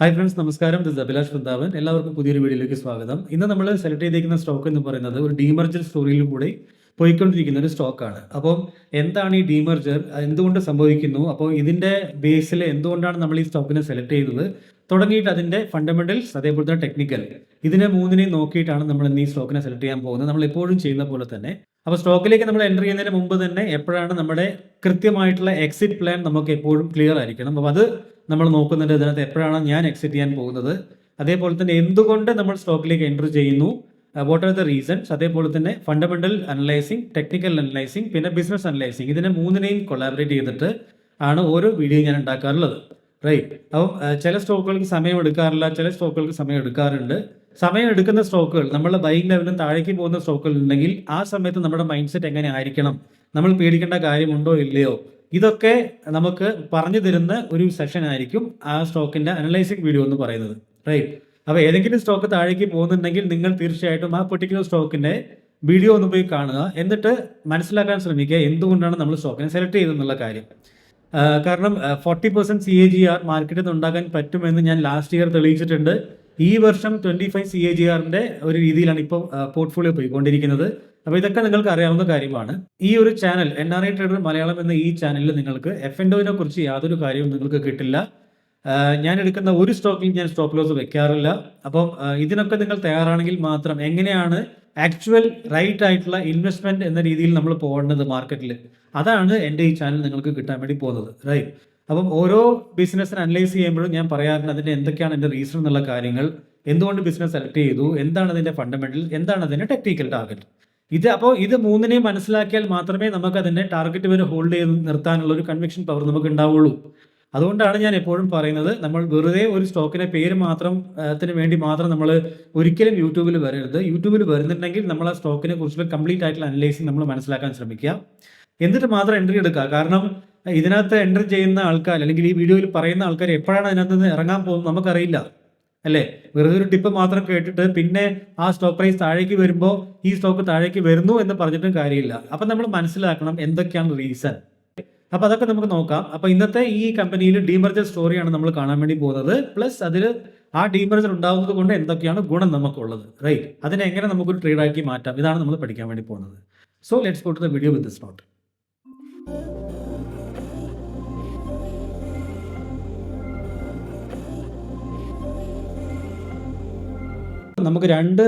Hi friends, നമസ്കാരം. This Abhilash Vrindavan. എല്ലാവർക്കും പുതിയൊരു വീഡിയോയിലേക്ക് സ്വാഗതം. ഇന്ന് നമ്മൾ സെലക്ട് ചെയ്തിരിക്കുന്ന സ്റ്റോക്ക് എന്ന് പറയുന്നത് ഒരു ഡീമർജർ സ്റ്റോറിയിൽ കൂടി പോയിക്കൊണ്ടിരിക്കുന്ന ഒരു സ്റ്റോക്കാണ്. അപ്പം എന്താണ് ഈ ഡീമർജർ, എന്തുകൊണ്ട് സംഭവിക്കുന്നു, അപ്പോൾ ഇതിൻ്റെ ബേസിൽ എന്തുകൊണ്ടാണ് നമ്മൾ ഈ സ്റ്റോക്കിനെ സെലക്ട് ചെയ്തത് തുടങ്ങിയിട്ട് അതിൻ്റെ ഫണ്ടമെന്റൽസ്, അതേപോലെ തന്നെ ടെക്നിക്കൽ, ഇതിനെ മൂന്നിനെയും നോക്കിയിട്ടാണ് നമ്മൾ ഇന്ന് ഈ സ്റ്റോക്കിനെ സെലക്ട് ചെയ്യാൻ പോകുന്നത്. നമ്മൾ എപ്പോഴും ചെയ്യുന്ന പോലെ തന്നെ. അപ്പോൾ സ്റ്റോക്കിലേക്ക് നമ്മൾ എൻ്റർ ചെയ്യുന്നതിന് മുമ്പ് തന്നെ എപ്പോഴാണ് നമ്മുടെ കൃത്യമായിട്ടുള്ള എക്സിറ്റ് പ്ലാൻ നമുക്ക് എപ്പോഴും ക്ലിയർ ആയിരിക്കണം. അപ്പോൾ അത് നമ്മൾ നോക്കുന്നുണ്ട്. ഇതിനകത്ത് എപ്പോഴാണ് ഞാൻ എക്സിറ്റ് ചെയ്യാൻ പോകുന്നത്, അതേപോലെ തന്നെ എന്തുകൊണ്ട് നമ്മൾ സ്റ്റോക്കിലേക്ക് എൻ്റർ ചെയ്യുന്നു, വാട്ട് ആർ ദ റീസൺസ്, അതേപോലെ തന്നെ ഫണ്ടമെന്റൽ അനലൈസിങ്, ടെക്നിക്കൽ അനലൈസിങ്, പിന്നെ ബിസിനസ് അനലൈസിങ്, ഇതിനെ മൂന്നിനെയും കൊളാബറേറ്റ് ചെയ്തിട്ട് ആണ് ഓരോ വീഡിയോ ഞാൻ ഉണ്ടാക്കാറുള്ളത്. റൈറ്റ്. അപ്പം ചില സ്റ്റോക്കുകൾക്ക് സമയം എടുക്കാറില്ല, ചില സ്റ്റോക്കുകൾക്ക് സമയം എടുക്കാറുണ്ട്. സമയം എടുക്കുന്ന സ്റ്റോക്കുകൾ, നമ്മളുടെ ബൈങ് ലെവലിന് താഴേക്ക് പോകുന്ന സ്റ്റോക്കുകൾ ഉണ്ടെങ്കിൽ ആ സമയത്ത് നമ്മുടെ മൈൻഡ് സെറ്റ് എങ്ങനെ ആയിരിക്കണം, നമ്മൾ പേടിക്കേണ്ട കാര്യമുണ്ടോ ഇല്ലയോ, ഇതൊക്കെ നമുക്ക് പറഞ്ഞു തരുന്ന ഒരു സെഷൻ ആയിരിക്കും ആ സ്റ്റോക്കിൻ്റെ അനലൈസിങ് വീഡിയോ എന്ന് പറയുന്നത്. റൈറ്റ്. അപ്പോൾ ഏതെങ്കിലും സ്റ്റോക്ക് താഴേക്ക് പോകുന്നുണ്ടെങ്കിൽ നിങ്ങൾ തീർച്ചയായിട്ടും ആ പെർട്ടിക്കുലർ സ്റ്റോക്കിൻ്റെ വീഡിയോ ഒന്ന് പോയി കാണുക. എന്നിട്ട് മനസ്സിലാക്കാൻ ശ്രമിക്കുക എന്തുകൊണ്ടാണ് നമ്മൾ സ്റ്റോക്കിനെ സെലക്ട് ചെയ്തെന്നുള്ള കാര്യം. കാരണം 40% CAGR മാർക്കറ്റിൽ നിന്ന് ഉണ്ടാക്കാൻ പറ്റുമെന്ന് ഞാൻ ലാസ്റ്റ് ഇയർ തെളിയിച്ചിട്ടുണ്ട്. ഈ വർഷം 25 CAGRന്റെ ഒരു രീതിയിലാണ് ഇപ്പോൾ പോർട്ട്ഫോളിയോ പോയിക്കൊണ്ടിരിക്കുന്നത്. അപ്പോൾ ഇതൊക്കെ നിങ്ങൾക്ക് അറിയാവുന്ന കാര്യമാണ്. ഈ ഒരു ചാനൽ NRI ട്രേഡർ മലയാളം എന്ന ഈ ചാനലിൽ നിങ്ങൾക്ക് F&Oനെ കുറിച്ച് യാതൊരു കാര്യവും നിങ്ങൾക്ക് കിട്ടില്ല. ഞാൻ എടുക്കുന്ന ഒരു സ്റ്റോക്കിൽ ഞാൻ സ്റ്റോപ്പ് ലോസ് വെക്കാറില്ല. അപ്പം ഇതിനൊക്കെ നിങ്ങൾ തയ്യാറാണെങ്കിൽ മാത്രം എങ്ങനെയാണ് ആക്ച്വൽ റൈറ്റ് ആയിട്ടുള്ള ഇൻവെസ്റ്റ്മെന്റ് എന്ന രീതിയിൽ നമ്മൾ പോകേണ്ടത് മാർക്കറ്റിൽ, അതാണ് എൻ്റെ ഈ ചാനൽ നിങ്ങൾക്ക് കിട്ടാൻ വേണ്ടി പോകുന്നത്. റൈറ്റ്. അപ്പം ഓരോ ബിസിനസ്സിനെ അനലൈസ് ചെയ്യുമ്പോഴും ഞാൻ പറയാറുണ്ട് അതിൻ്റെ എന്തൊക്കെയാണ് എൻ്റെ റീസൺ എന്നുള്ള കാര്യങ്ങൾ, എന്തുകൊണ്ട് ബിസിനസ് സെലക്ട് ചെയ്തു, എന്താണ് അതിൻ്റെ ഫണ്ടമെന്റൽ, എന്താണ് അതിൻ്റെ ടെക്നിക്കൽ ടാർഗറ്റ്. ഇത് മൂന്നിനെയും മനസ്സിലാക്കിയാൽ മാത്രമേ നമുക്ക് അതിൻ്റെ ടാർഗറ്റ് വരെ ഹോൾഡ് ചെയ്ത് നിർത്താനുള്ള ഒരു കൺവിക്ഷൻ പവർ നമുക്ക് ഉണ്ടാവുള്ളൂ. അതുകൊണ്ടാണ് ഞാൻ എപ്പോഴും പറയുന്നത്, നമ്മൾ വെറുതെ ഒരു സ്റ്റോക്കിൻ്റെ പേര് ത്തിന് വേണ്ടി മാത്രം നമ്മൾ ഒരിക്കലും യൂട്യൂബിൽ വരരുത്. യൂട്യൂബിൽ വരുന്നുണ്ടെങ്കിൽ നമ്മൾ ആ സ്റ്റോക്കിനെ കുറിച്ചുള്ള കംപ്ലീറ്റ് ആയിട്ടുള്ള അനലൈസിങ് നമ്മൾ മനസ്സിലാക്കാൻ ശ്രമിക്കുക. എന്നിട്ട് മാത്രം എൻട്രി എടുക്കുക. കാരണം ഇതിനകത്ത് എൻട്രി ചെയ്യുന്ന ആൾക്കാർ, അല്ലെങ്കിൽ ഈ വീഡിയോയിൽ പറയുന്ന ആൾക്കാർ എപ്പോഴാണ് അതിനകത്ത് നിന്ന് ഇറങ്ങാൻ പോകുന്നത് നമുക്കറിയില്ല, അല്ലേ? വെറുതെ ഒരു ടിപ്പ് മാത്രം കേട്ടിട്ട് പിന്നെ ആ സ്റ്റോക്ക് പ്രൈസ് താഴേക്ക് വരുമ്പോൾ ഈ സ്റ്റോക്ക് താഴേക്ക് വരുന്നു എന്ന് പറഞ്ഞിട്ടും കാര്യമില്ല. അപ്പം നമ്മൾ മനസ്സിലാക്കണം എന്തൊക്കെയാണ് റീസൺ. അപ്പോൾ അതൊക്കെ നമുക്ക് നോക്കാം. അപ്പോൾ ഇന്നത്തെ ഈ കമ്പനിയിൽ ഡീമർജർ സ്റ്റോറിയാണ് നമ്മൾ കാണാൻ വേണ്ടി പോകുന്നത്. പ്ലസ് അതിൽ ആ ഡീമർജർ ഉണ്ടാകുന്നത് കൊണ്ട് എന്തൊക്കെയാണ് ഗുണം നമുക്കുള്ളത്. റൈറ്റ്. അതിനെ എങ്ങനെ നമുക്കൊരു ട്രേഡാക്കി മാറ്റാം, ഇതാണ് നമ്മൾ പഠിക്കാൻ വേണ്ടി പോകുന്നത്. So let's go to the video with this note. നമുക്ക് രണ്ട്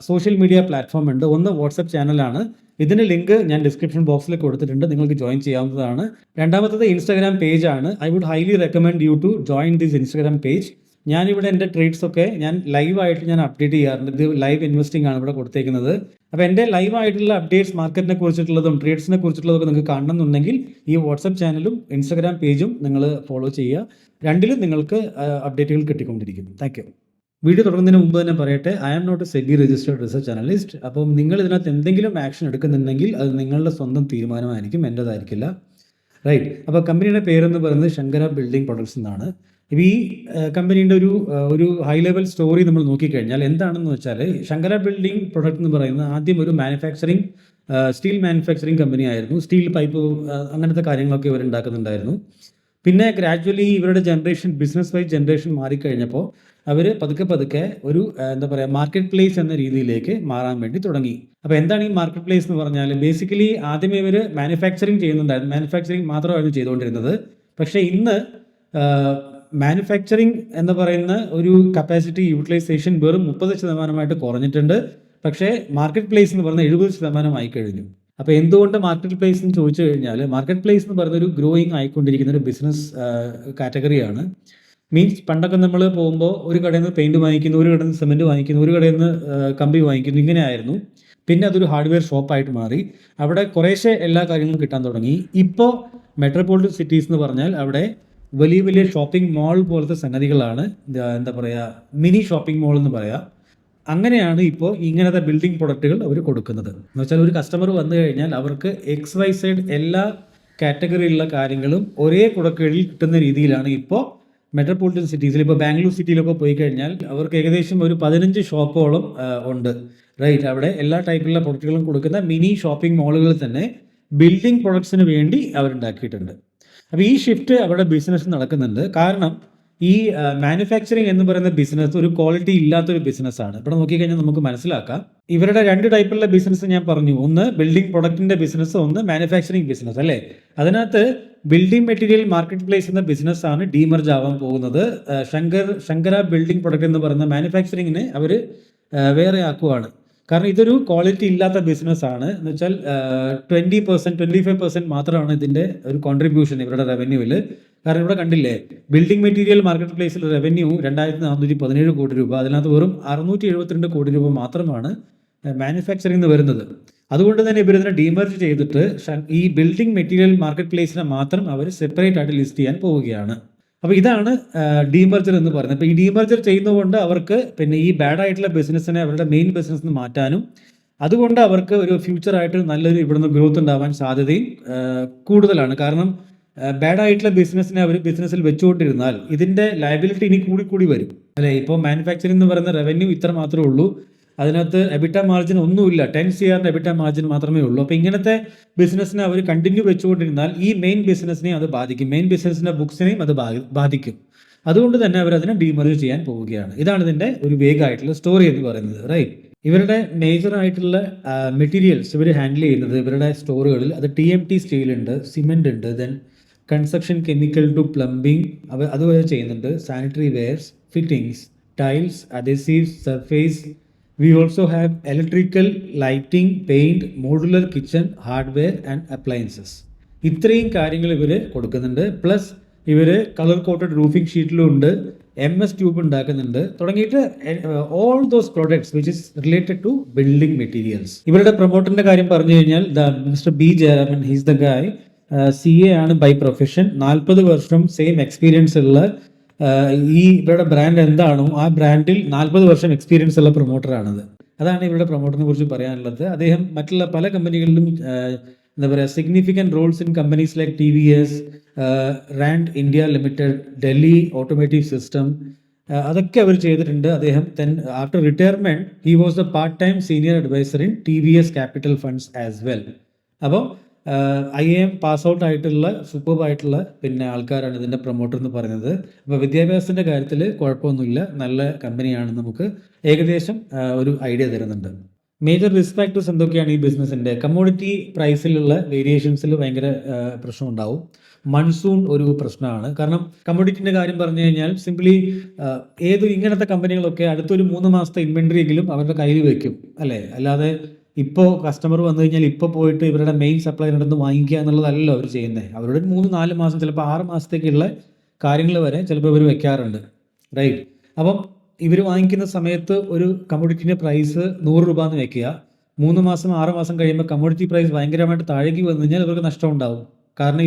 സോഷ്യൽ മീഡിയ പ്ലാറ്റ്ഫോം ഉണ്ട്. ഒന്ന് വാട്സപ്പ് ചാനലാണ്. ഇതിന് ലിങ്ക് ഞാൻ ഡിസ്ക്രിപ്ഷൻ ബോക്സിൽ കൊടുത്തിട്ടുണ്ട്, നിങ്ങൾക്ക് ജോയിൻ ചെയ്യാവുന്നതാണ്. രണ്ടാമത്തത് ഇൻസ്റ്റാഗ്രാം പേജ് ആണ്. I would highly recommend you to join this Instagram page. ഞാനിവിടെ എൻ്റെ ട്രേഡ്സ് ഒക്കെ ഞാൻ ലൈവായിട്ട് ഞാൻ അപ്ഡേറ്റ് ചെയ്യാറുണ്ട്. ഇത് ലൈവ് ഇൻവെസ്റ്റിംഗ് ആണ് ഇവിടെ കൊടുത്തേക്കുന്നത്. അപ്പോൾ എൻ്റെ ലൈവായിട്ടുള്ള അപ്ഡേറ്റ്സ്, മാർക്കറ്റിനെ കുറിച്ചിട്ടുള്ളതും ട്രേഡ്സിനെ കുറിച്ചിട്ടുള്ളതൊക്കെ നിങ്ങൾക്ക് കാണണമെന്നുണ്ടെങ്കിൽ ഈ വാട്സപ്പ് ചാനലും ഇൻസ്റ്റാഗ്രാം പേജും നിങ്ങൾ ഫോളോ ചെയ്യുക. രണ്ടിലും നിങ്ങൾക്ക് അപ്ഡേറ്റുകൾ കിട്ടിക്കൊണ്ടിരിക്കും. Thank you. വീഡിയോ തുടങ്ങുന്നതിന് മുമ്പ് തന്നെ പറയട്ടെ, I am not a SEBI registered research analyst. അപ്പം നിങ്ങൾ ഇതിനകത്ത് എന്തെങ്കിലും ആക്ഷൻ എടുക്കുന്നുണ്ടെങ്കിൽ അത് നിങ്ങളുടെ സ്വന്തം തീരുമാനമായിരിക്കും, എൻ്റേതായിരിക്കില്ല. റൈറ്റ്. അപ്പോൾ കമ്പനിയുടെ പേരെന്ന് പറയുന്നത് ശങ്കര ബിൽഡിംഗ് പ്രൊഡക്ട്സ് എന്നാണ്. ഇപ്പോൾ ഈ കമ്പനീൻ്റെ ഒരു ഹൈ ലെവൽ സ്റ്റോറി നമ്മൾ നോക്കിക്കഴിഞ്ഞാൽ എന്താണെന്ന് വെച്ചാൽ, ശങ്കര ബിൽഡിംഗ് പ്രൊഡക്റ്റ് എന്ന് പറയുന്നത് ആദ്യം ഒരു സ്റ്റീൽ മാനുഫാക്ചറിങ് കമ്പനി ആയിരുന്നു. സ്റ്റീൽ പൈപ്പ് അങ്ങനത്തെ കാര്യങ്ങളൊക്കെ ഇവർ ഉണ്ടാക്കുന്നുണ്ടായിരുന്നു. പിന്നെ ഗ്രാജ്വലി ഇവരുടെ ബിസിനസ് വൈസ് ജനറേഷൻ മാറിക്കഴിഞ്ഞപ്പോൾ അവർ പതുക്കെ ഒരു മാർക്കറ്റ് പ്ലേസ് എന്ന രീതിയിലേക്ക് മാറാൻ വേണ്ടി തുടങ്ങി. അപ്പോൾ എന്താണ് ഈ മാർക്കറ്റ് പ്ലേസ് എന്ന് പറഞ്ഞാൽ, ബേസിക്കലി ആദ്യമേ ഇവർ മാനുഫാക്ചറിങ് ചെയ്യുന്നുണ്ടായിരുന്നു. മാനുഫാക്ചറിങ് മാത്രമായിരുന്നു ചെയ്തുകൊണ്ടിരുന്നത്. പക്ഷേ ഇന്ന് മാനുഫാക്ചറിങ് എന്ന് പറയുന്ന ഒരു കപ്പാസിറ്റി യൂട്ടിലൈസേഷൻ വെറും 30% കുറഞ്ഞിട്ടുണ്ട്. പക്ഷേ മാർക്കറ്റ് പ്ലേസ് എന്ന് പറയുന്നത് 70% ആയി കഴിഞ്ഞു. അപ്പോൾ എന്തുകൊണ്ട് മാർക്കറ്റ് പ്ലേസ് എന്ന് ചോദിച്ചു കഴിഞ്ഞാൽ, മാർക്കറ്റ് പ്ലേസ് എന്ന് പറയുന്ന ഒരു ഗ്രോയിങ് ആയിക്കൊണ്ടിരിക്കുന്ന ഒരു ബിസിനസ് കാറ്റഗറിയാണ്. മീൻസ് പണ്ടൊക്കെ നമ്മൾ പോകുമ്പോൾ ഒരു കടയിൽ നിന്ന് പെയിൻറ്റ് വാങ്ങിക്കുന്നു, ഒരു കടയിൽ നിന്ന് സിമെൻറ്റ് വാങ്ങിക്കുന്നു, ഒരു കടയിൽ നിന്ന് കമ്പി വാങ്ങിക്കുന്നു, ഇങ്ങനെയായിരുന്നു. പിന്നെ അതൊരു ഹാർഡ്വെയർ ഷോപ്പായിട്ട് മാറി. അവിടെ കുറേശ്ശെ എല്ലാ കാര്യങ്ങളും കിട്ടാൻ തുടങ്ങി. ഇപ്പോൾ മെട്രോപൊളിറ്റൻ സിറ്റീസ് എന്ന് പറഞ്ഞാൽ അവിടെ വലിയ ഷോപ്പിംഗ് മാൾ പോലത്തെ സംഗതികളാണ്, മിനി ഷോപ്പിംഗ് മാൾ എന്ന് പറയാം. അങ്ങനെയാണ് ഇപ്പോൾ ഇങ്ങനത്തെ ബിൽഡിംഗ് പ്രൊഡക്റ്റുകൾ അവർ കൊടുക്കുന്നത്. എന്ന് വെച്ചാൽ ഒരു കസ്റ്റമർ വന്നു കഴിഞ്ഞാൽ അവർക്ക് XYZ എല്ലാ കാറ്റഗറിയിലുള്ള കാര്യങ്ങളും ഒരേ കുടക്കീഴിൽ കിട്ടുന്ന രീതിയിലാണ് ഇപ്പോൾ മെട്രോപൊളിറ്റൻ സിറ്റീസിൽ, ഇപ്പോൾ ബാംഗ്ലൂർ സിറ്റിയിലൊക്കെ പോയി കഴിഞ്ഞാൽ അവർക്ക് ഏകദേശം ഒരു 15 ഷോപ്പോളം ഉണ്ട്. റൈറ്റ്. അവിടെ എല്ലാ ടൈപ്പിലുള്ള പ്രൊഡക്റ്റുകളും കൊടുക്കുന്ന മിനി ഷോപ്പിംഗ് മാളുകൾ തന്നെ ബിൽഡിംഗ് പ്രൊഡക്ട്സിന് വേണ്ടി അവരുണ്ടാക്കിയിട്ടുണ്ട്. അപ്പോൾ ഈ ഷിഫ്റ്റ് അവിടെ ബിസിനസ് നടക്കുന്നുണ്ട്. കാരണം ഈ മാനുഫാക്ചറിങ് എന്ന് പറയുന്ന ബിസിനസ് ഒരു ക്വാളിറ്റി ഇല്ലാത്തൊരു ബിസിനസ്സാണ്. ഇവിടെ നോക്കിക്കഴിഞ്ഞാൽ നമുക്ക് മനസ്സിലാക്കാം. ഇവരുടെ 2 ടൈപ്പുള്ള ബിസിനസ് ഞാൻ പറഞ്ഞു. ഒന്ന് ബിൽഡിംഗ് പ്രൊഡക്റ്റിന്റെ ബിസിനസ്, ഒന്ന് മാനുഫാക്ചറിങ് ബിസിനസ് അല്ലേ? അതിനകത്ത് ബിൽഡിംഗ് മെറ്റീരിയൽ മാർക്കറ്റ് പ്ലേസ് എന്ന ബിസിനസ്സാണ് ഡീമർജ് ആവാൻ പോകുന്നത്. ശങ്കര ബിൽഡിംഗ് പ്രൊഡക്റ്റ് എന്ന് പറയുന്ന മാനുഫാക്ചറിങ്ങിനെ അവർ വേറെ ആക്കുവാണ്. കാരണം ഇതൊരു ക്വാളിറ്റി ഇല്ലാത്ത ബിസിനസ്സാണ്. എന്ന് വെച്ചാൽ 20%, 25% മാത്രമാണ് ഇതിൻ്റെ ഒരു കോൺട്രിബ്യൂഷൻ ഇവരുടെ റവന്യൂവിൽ. കാരണം ഇവിടെ കണ്ടില്ലേ, ബിൽഡിംഗ് മെറ്റീരിയൽ മാർക്കറ്റ് പ്ലേസിൽ റവന്യൂ 2417 കോടി രൂപ, അതിനകത്ത് വെറും 672 കോടി രൂപ മാത്രമാണ് മാനുഫാക്ചറിംഗ് നിന്ന് വരുന്നത്. അതുകൊണ്ട് തന്നെ ഇവരിതിനെ ഡീമർജ് ചെയ്തിട്ട് ഈ ബിൽഡിംഗ് മെറ്റീരിയൽ മാർക്കറ്റ് പ്ലേസിനെ മാത്രം അവർ സെപ്പറേറ്റ് ആയിട്ട് ലിസ്റ്റ് ചെയ്യാൻ പോവുകയാണ്. അപ്പോൾ ഇതാണ് ഡീമർജർ എന്ന് പറയുന്നത്. അപ്പോൾ ഈ ഡീമർജർ ചെയ്യുന്നതുകൊണ്ട് അവർക്ക് പിന്നെ ഈ ബാഡ് ആയിട്ടുള്ള ബിസിനസ്സിനെ അവരുടെ മെയിൻ ബിസിനസ്സിന് മാറ്റാനും അതുകൊണ്ട് അവർക്ക് ഒരു ഫ്യൂച്ചറായിട്ട് നല്ലൊരു ഇവിടുന്ന് ഗ്രോത്ത് ഉണ്ടാവാൻ സാധ്യതയും കൂടുതലാണ്. കാരണം ബാഡ് ആയിട്ടുള്ള ബിസിനസ്സിനെ അവർ ബിസിനസ്സിൽ വെച്ചുകൊണ്ടിരുന്നാൽ ഇതിൻ്റെ ലയബിലിറ്റി ഇനി കൂടി വരും അല്ലേ? ഇപ്പോൾ മാനുഫാക്ചറിംഗ് എന്ന് പറയുന്ന റവന്യൂ ഇത്ര മാത്രമേ ഉള്ളൂ, അതിനകത്ത് എബിറ്റ മാർജിൻ ഒന്നുമില്ല, 10 CR എബിറ്റ മാർജിൻ മാത്രമേ ഉള്ളൂ. അപ്പോൾ ഇങ്ങനത്തെ ബിസിനസ്സിനെ അവർ കണ്ടിന്യൂ വെച്ചുകൊണ്ടിരുന്നാൽ ഈ മെയിൻ ബിസിനസ്സിനെയും അത് ബാധിക്കും, മെയിൻ ബിസിനസ്സിൻ്റെ ബുക്സിനെയും അത് ബാധിക്കും. അതുകൊണ്ട് തന്നെ അവരതിനെ ഡീമർജ് ചെയ്യാൻ പോവുകയാണ്. ഇതാണ് ഇതിൻ്റെ ഒരു വേഗമായിട്ടുള്ള സ്റ്റോറി എന്ന് പറയുന്നത്, റൈറ്റ്? ഇവരുടെ മേജർ ആയിട്ടുള്ള മെറ്റീരിയൽസ് ഇവർ ഹാൻഡിൽ ചെയ്യുന്നത് ഇവരുടെ സ്റ്റോറുകളിൽ അത് TMT സ്റ്റീൽ ഉണ്ട്, സിമെൻ്റ് ഉണ്ട്, then construction chemical to plumbing അതുവരെ ചെയ്യുന്നുണ്ട്, sanitary wares, fittings, tiles, adhesives, surface. We also have electrical, lighting, paint, modular kitchen, hardware and appliances. ഇത്രയും കാര്യങ്ങൾ ഇവർ കൊടുക്കുന്നുണ്ട്. പ്ലസ് ഇവർ കളർ കോട്ടഡ് റൂഫിംഗ് ഷീറ്റിലും ഉണ്ട്, MS ട്യൂബ് ഉണ്ടാക്കുന്നുണ്ട്, തുടങ്ങിയിട്ട് all those products which is related to building materials. ഇവരുടെ പ്രൊമോട്ടറിന്റെ കാര്യം പറഞ്ഞു കഴിഞ്ഞാൽ mister B Jayaraman, he's the guy. CA ആണ് ബൈ പ്രൊഫഷൻ. 40 വർഷം സെയിം എക്സ്പീരിയൻസ് ഉള്ള ഈ ഇവരുടെ ബ്രാൻഡ് എന്താണോ ആ ബ്രാൻഡിൽ 40 വർഷം എക്സ്പീരിയൻസ് ഉള്ള പ്രൊമോട്ടറാണത്. അതാണ് ഇവരുടെ പ്രൊമോട്ടറിനെ കുറിച്ച് പറയാനുള്ളത്. അദ്ദേഹം മറ്റുള്ള പല കമ്പനികളിലും എന്താ പറയുക, significant roles in companies like TVS, Rand India limited, Delhi automotive system, അതൊക്കെ അവർ ചെയ്തിട്ടുണ്ട്. അദ്ദേഹം after retirement he was the part time senior advisor in TVS capital funds as well. അപ്പോൾ IIM പാസ് ഔട്ട് ആയിട്ടുള്ള സൂപ്പർബായിട്ടുള്ള പിന്നെ ആൾക്കാരാണ് ഇതിൻ്റെ പ്രൊമോട്ടർ എന്ന് പറയുന്നത്. അപ്പോൾ വിദ്യാഭ്യാസത്തിൻ്റെ കാര്യത്തിൽ കുഴപ്പമൊന്നുമില്ല, നല്ല കമ്പനിയാണ്, നമുക്ക് ഏകദേശം ഒരു ഐഡിയ തരുന്നുണ്ട്. മേജർ റിസ്ക് ഫാക്ടേഴ്സ് എന്തൊക്കെയാണ് ഈ ബിസിനസ്സിൻ്റെ? കമ്മോഡിറ്റി പ്രൈസിലുള്ള വേരിയേഷൻസിൽ ഭയങ്കര പ്രശ്നം ഉണ്ടാവും. മൺസൂൺ ഒരു പ്രശ്നമാണ്. കാരണം കമ്മോഡിറ്റിൻ്റെ കാര്യം പറഞ്ഞു കഴിഞ്ഞാൽ സിംപ്ലി ഇങ്ങനത്തെ കമ്പനികളൊക്കെ അടുത്തൊരു 3 മാസത്തെ ഇൻവെൻട്രി എങ്കിലും അവരുടെ കയ്യിൽ വയ്ക്കും അല്ലേ? അല്ലാതെ ഇപ്പോൾ കസ്റ്റമർ വന്നു കഴിഞ്ഞാൽ ഇപ്പോൾ പോയിട്ട് ഇവരുടെ മെയിൻ സപ്ലൈറിൻ്റെ അടുത്ത് വാങ്ങിക്കുക എന്നുള്ളതല്ലല്ലോ അവർ ചെയ്യുന്നത്. അവരുടെ 3-4 മാസം, ചിലപ്പോൾ 6 മാസത്തേക്കുള്ള കാര്യങ്ങൾ വരെ ചിലപ്പോൾ ഇവർ വെക്കാറുണ്ട്, റൈറ്റ്? അപ്പം ഇവർ വാങ്ങിക്കുന്ന സമയത്ത് ഒരു കമ്മോഡിറ്റിൻ്റെ പ്രൈസ് 100 രൂപ എന്ന് വെക്കുക. 3 മാസം 6 മാസം കഴിയുമ്പോൾ കമ്മോഡിറ്റി പ്രൈസ് ഭയങ്കരമായിട്ട് താഴേക്ക് വന്നു കഴിഞ്ഞാൽ ഇവർക്ക് നഷ്ടം ഉണ്ടാവും. കാരണം